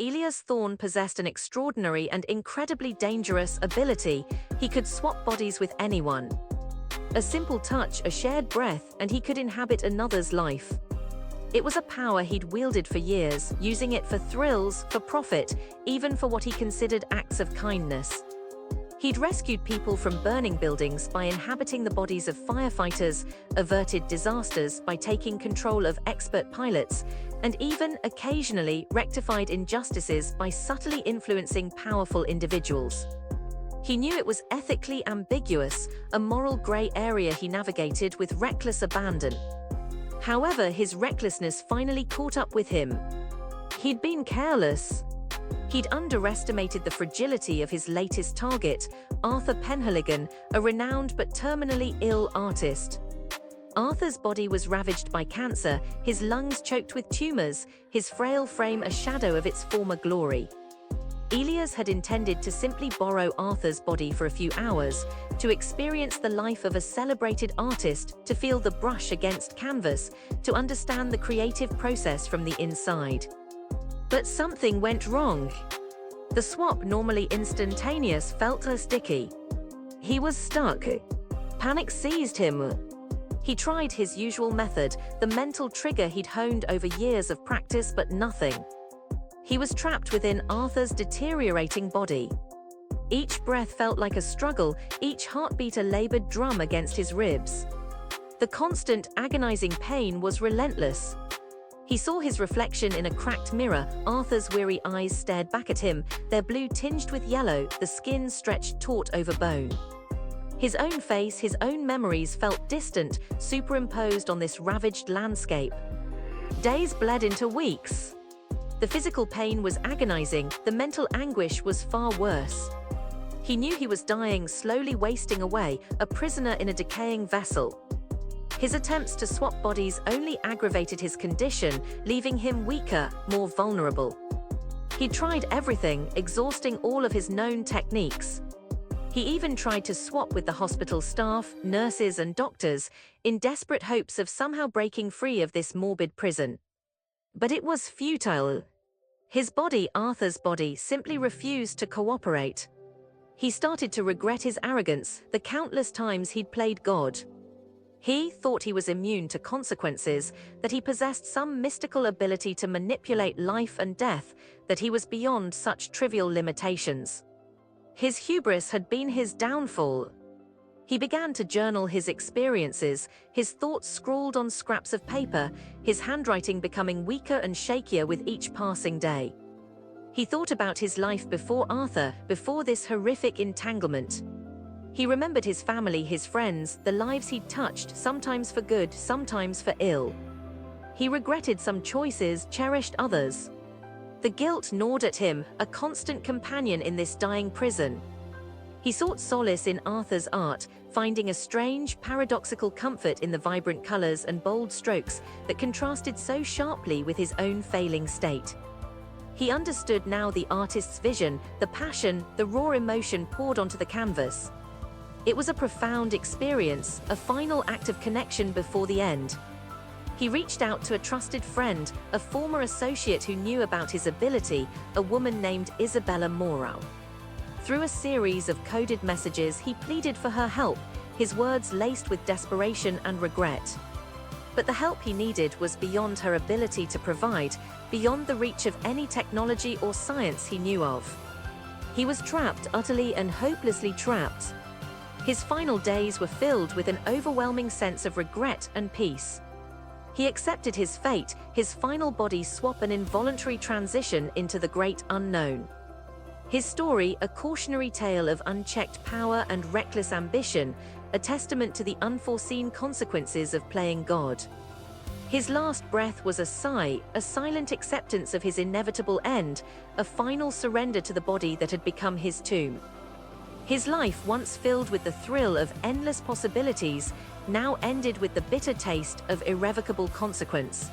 Elias Thorne possessed an extraordinary and incredibly dangerous ability. He could swap bodies with anyone. A simple touch, a shared breath, and he could inhabit another's life. It was a power he'd wielded for years, using it for thrills, for profit, even for what he considered acts of kindness. He'd rescued people from burning buildings by inhabiting the bodies of firefighters, averted disasters by taking control of expert pilots, and even, occasionally, rectified injustices by subtly influencing powerful individuals. He knew it was ethically ambiguous, a moral gray area he navigated with reckless abandon. However, his recklessness finally caught up with him. He'd been careless. He'd underestimated the fragility of his latest target, Arthur Penhaligon, a renowned but terminally ill artist. Arthur's body was ravaged by cancer, his lungs choked with tumors, his frail frame a shadow of its former glory. Elias had intended to simply borrow Arthur's body for a few hours, to experience the life of a celebrated artist, to feel the brush against canvas, to understand the creative process from the inside. But something went wrong. The swap, normally instantaneous, felt sticky. He was stuck. Panic seized him. He tried his usual method, the mental trigger he'd honed over years of practice, but nothing. He was trapped within Arthur's deteriorating body. Each breath felt like a struggle, each heartbeat a labored drum against his ribs. The constant, agonizing pain was relentless. He saw his reflection in a cracked mirror. Arthur's weary eyes stared back at him, their blue tinged with yellow, the skin stretched taut over bone. His own face, his own memories felt distant, superimposed on this ravaged landscape. Days bled into weeks. The physical pain was agonizing, the mental anguish was far worse. He knew he was dying, slowly wasting away, a prisoner in a decaying vessel. His attempts to swap bodies only aggravated his condition, leaving him weaker, more vulnerable. He tried everything, exhausting all of his known techniques. He even tried to swap with the hospital staff, nurses, and doctors, in desperate hopes of somehow breaking free of this morbid prison. But it was futile. His body, Arthur's body, simply refused to cooperate. He started to regret his arrogance, the countless times he'd played God. He thought he was immune to consequences, that he possessed some mystical ability to manipulate life and death, that he was beyond such trivial limitations. His hubris had been his downfall. He began to journal his experiences, his thoughts scrawled on scraps of paper, his handwriting becoming weaker and shakier with each passing day. He thought about his life before Arthur, before this horrific entanglement. He remembered his family, his friends, the lives he'd touched, sometimes for good, sometimes for ill. He regretted some choices, cherished others. The guilt gnawed at him, a constant companion in this dying prison. He sought solace in Arthur's art, finding a strange, paradoxical comfort in the vibrant colors and bold strokes that contrasted so sharply with his own failing state. He understood now the artist's vision, the passion, the raw emotion poured onto the canvas. It was a profound experience, a final act of connection before the end. He reached out to a trusted friend, a former associate who knew about his ability, a woman named Isabella Morrow. Through a series of coded messages, he pleaded for her help, his words laced with desperation and regret. But the help he needed was beyond her ability to provide, beyond the reach of any technology or science he knew of. He was trapped, utterly and hopelessly trapped. His final days were filled with an overwhelming sense of regret and peace. He accepted his fate, his final body swap, an involuntary transition into the great unknown. His story, a cautionary tale of unchecked power and reckless ambition, a testament to the unforeseen consequences of playing God. His last breath was a sigh, a silent acceptance of his inevitable end, a final surrender to the body that had become his tomb. His life, once filled with the thrill of endless possibilities, now ended with the bitter taste of irrevocable consequence.